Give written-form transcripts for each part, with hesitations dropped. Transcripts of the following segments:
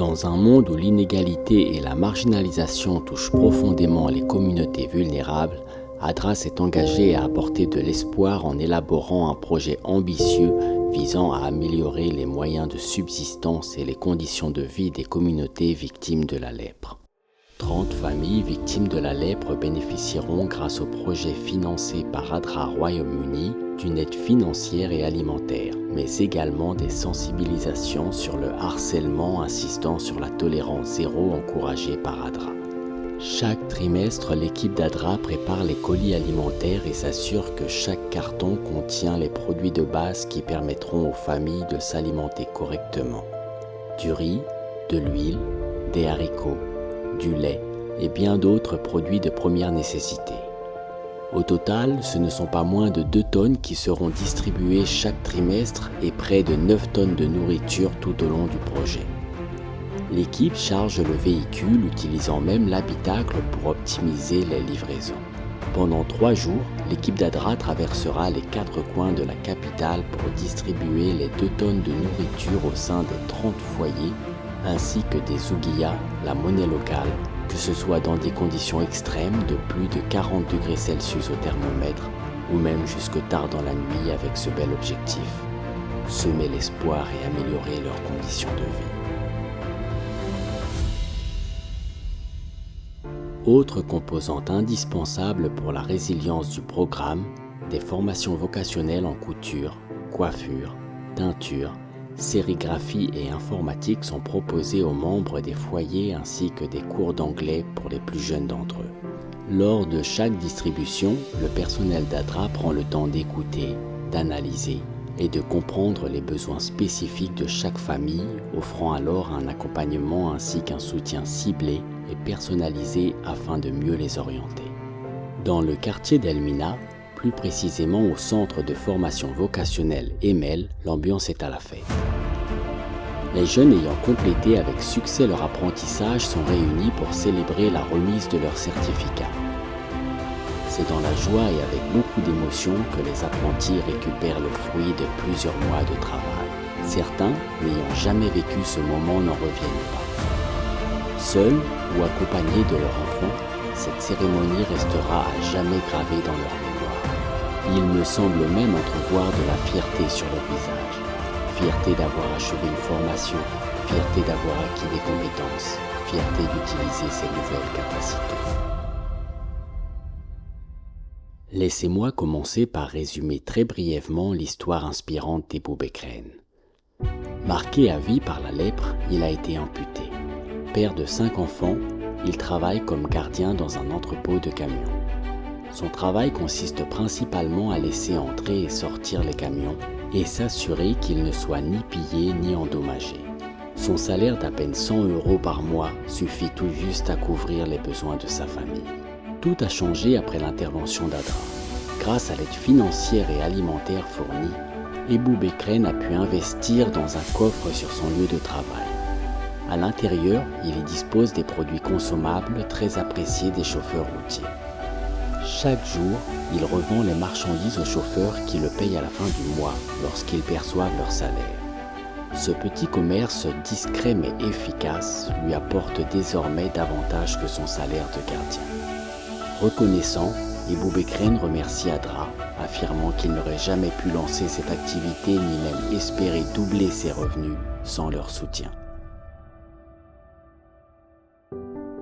Dans un monde où l'inégalité et la marginalisation touchent profondément les communautés vulnérables, ADRA s'est engagé à apporter de l'espoir en élaborant un projet ambitieux visant à améliorer les moyens de subsistance et les conditions de vie des communautés victimes de la lèpre. 30 familles victimes de la lèpre bénéficieront grâce au projet financé par ADRA Royaume-Uni d'une aide financière et alimentaire, mais également des sensibilisations sur le harcèlement insistant sur la tolérance zéro encouragée par ADRA. Chaque trimestre, l'équipe d'ADRA prépare les colis alimentaires et s'assure que chaque carton contient les produits de base qui permettront aux familles de s'alimenter correctement. Du riz, de l'huile, des haricots, du lait et bien d'autres produits de première nécessité. Au total, ce ne sont pas moins de 2 tonnes qui seront distribuées chaque trimestre et près de 9 tonnes de nourriture tout au long du projet. L'équipe charge le véhicule utilisant même l'habitacle pour optimiser les livraisons. Pendant 3 jours, l'équipe d'ADRA traversera les 4 coins de la capitale pour distribuer les 2 tonnes de nourriture au sein des 30 foyers ainsi que des ouguiyas, la monnaie locale, que ce soit dans des conditions extrêmes de plus de 40 degrés Celsius au thermomètre ou même jusque tard dans la nuit avec ce bel objectif, semer l'espoir et améliorer leurs conditions de vie. Autre composante indispensable pour la résilience du programme, des formations vocationnelles en couture, coiffure, teinture, sérigraphie et informatique sont proposés aux membres des foyers ainsi que des cours d'anglais pour les plus jeunes d'entre eux. Lors de chaque distribution, le personnel d'ADRA prend le temps d'écouter, d'analyser et de comprendre les besoins spécifiques de chaque famille, offrant alors un accompagnement ainsi qu'un soutien ciblé et personnalisé afin de mieux les orienter. Dans le quartier d'Elmina, plus précisément au centre de formation vocationnelle EMEL, l'ambiance est à la fête. Les jeunes ayant complété avec succès leur apprentissage sont réunis pour célébrer la remise de leur certificat. C'est dans la joie et avec beaucoup d'émotion que les apprentis récupèrent le fruit de plusieurs mois de travail. Certains, n'ayant jamais vécu ce moment, n'en reviennent pas. Seuls ou accompagnés de leur enfant, cette cérémonie restera à jamais gravée dans leur mémoire. Il me semble même entrevoir de la fierté sur leur visage. Fierté d'avoir achevé une formation, fierté d'avoir acquis des compétences, fierté d'utiliser ces nouvelles capacités. Laissez-moi commencer par résumer très brièvement l'histoire inspirante d'Ebou Bekren. Marqué à vie par la lèpre, il a été amputé. Père de 5 enfants, il travaille comme gardien dans un entrepôt de camions. Son travail consiste principalement à laisser entrer et sortir les camions et s'assurer qu'ils ne soient ni pillés ni endommagés. Son salaire d'à peine 100 € par mois suffit tout juste à couvrir les besoins de sa famille. Tout a changé après l'intervention d'ADRA. Grâce à l'aide financière et alimentaire fournie, Ebou Bekren a pu investir dans un coffre sur son lieu de travail. À l'intérieur, il y dispose des produits consommables très appréciés des chauffeurs routiers. Chaque jour, il revend les marchandises aux chauffeurs qui le payent à la fin du mois lorsqu'ils perçoivent leur salaire. Ce petit commerce discret mais efficace lui apporte désormais davantage que son salaire de gardien. Reconnaissant, Ebou Bekren remercie ADRA, affirmant qu'il n'aurait jamais pu lancer cette activité ni même espérer doubler ses revenus sans leur soutien.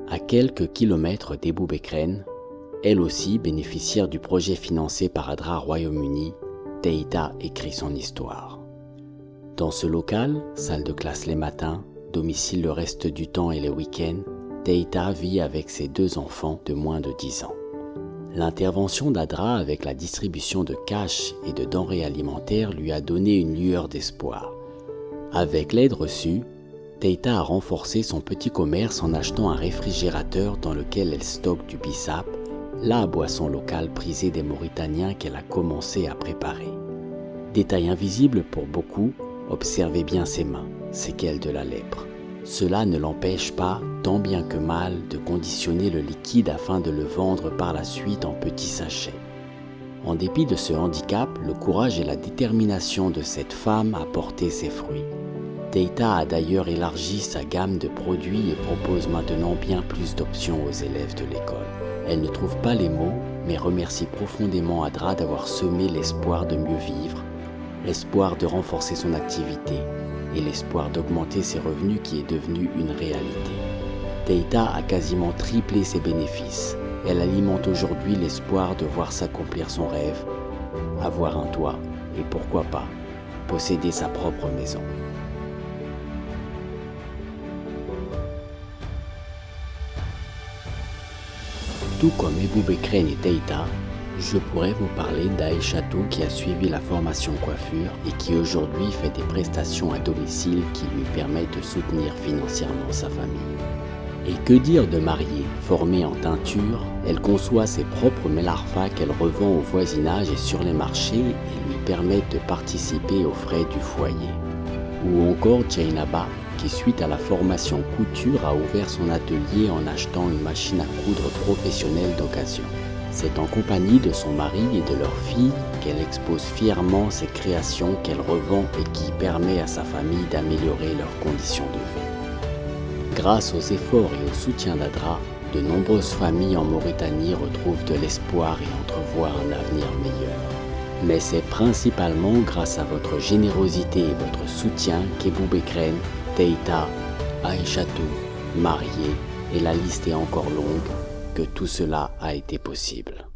À quelques kilomètres d'Ebou Bekren, elle aussi bénéficiaire du projet financé par ADRA Royaume-Uni, Teïta écrit son histoire. Dans ce local, salle de classe les matins, domicile le reste du temps et les week-ends, Teïta vit avec ses 2 enfants de moins de 10 ans. L'intervention d'ADRA avec la distribution de cash et de denrées alimentaires lui a donné une lueur d'espoir. Avec l'aide reçue, Teïta a renforcé son petit commerce en achetant un réfrigérateur dans lequel elle stocke du bissap, la boisson locale prisée des Mauritaniens qu'elle a commencé à préparer. Détail invisible pour beaucoup, observez bien ses mains, séquelles de la lèpre. Cela ne l'empêche pas, tant bien que mal, de conditionner le liquide afin de le vendre par la suite en petits sachets. En dépit de ce handicap, le courage et la détermination de cette femme a porté ses fruits. Teita a d'ailleurs élargi sa gamme de produits et propose maintenant bien plus d'options aux élèves de l'école. Elle ne trouve pas les mots, mais remercie profondément Adra d'avoir semé l'espoir de mieux vivre, l'espoir de renforcer son activité et l'espoir d'augmenter ses revenus qui est devenu une réalité. Teita a quasiment triplé ses bénéfices. Elle alimente aujourd'hui l'espoir de voir s'accomplir son rêve, avoir un toit et pourquoi pas, posséder sa propre maison. Tout comme Ebou Bekren et Teita, je pourrais vous parler d'Aïchatou qui a suivi la formation coiffure et qui aujourd'hui fait des prestations à domicile qui lui permettent de soutenir financièrement sa famille. Et que dire de Mariée, formée en teinture, elle conçoit ses propres mélarfas qu'elle revend au voisinage et sur les marchés et lui permettent de participer aux frais du foyer. Ou encore Jainaba, qui suite à la formation couture a ouvert son atelier en achetant une machine à coudre professionnelle d'occasion. C'est en compagnie de son mari et de leur fille qu'elle expose fièrement ses créations qu'elle revend et qui permet à sa famille d'améliorer leurs conditions de vie. Grâce aux efforts et au soutien d'Adra, de nombreuses familles en Mauritanie retrouvent de l'espoir et entrevoient un avenir meilleur. Mais c'est principalement grâce à votre générosité et votre soutien qu'Ebou Bekren, Teita, Aïchatou, Mariée, et la liste est encore longue, que tout cela a été possible.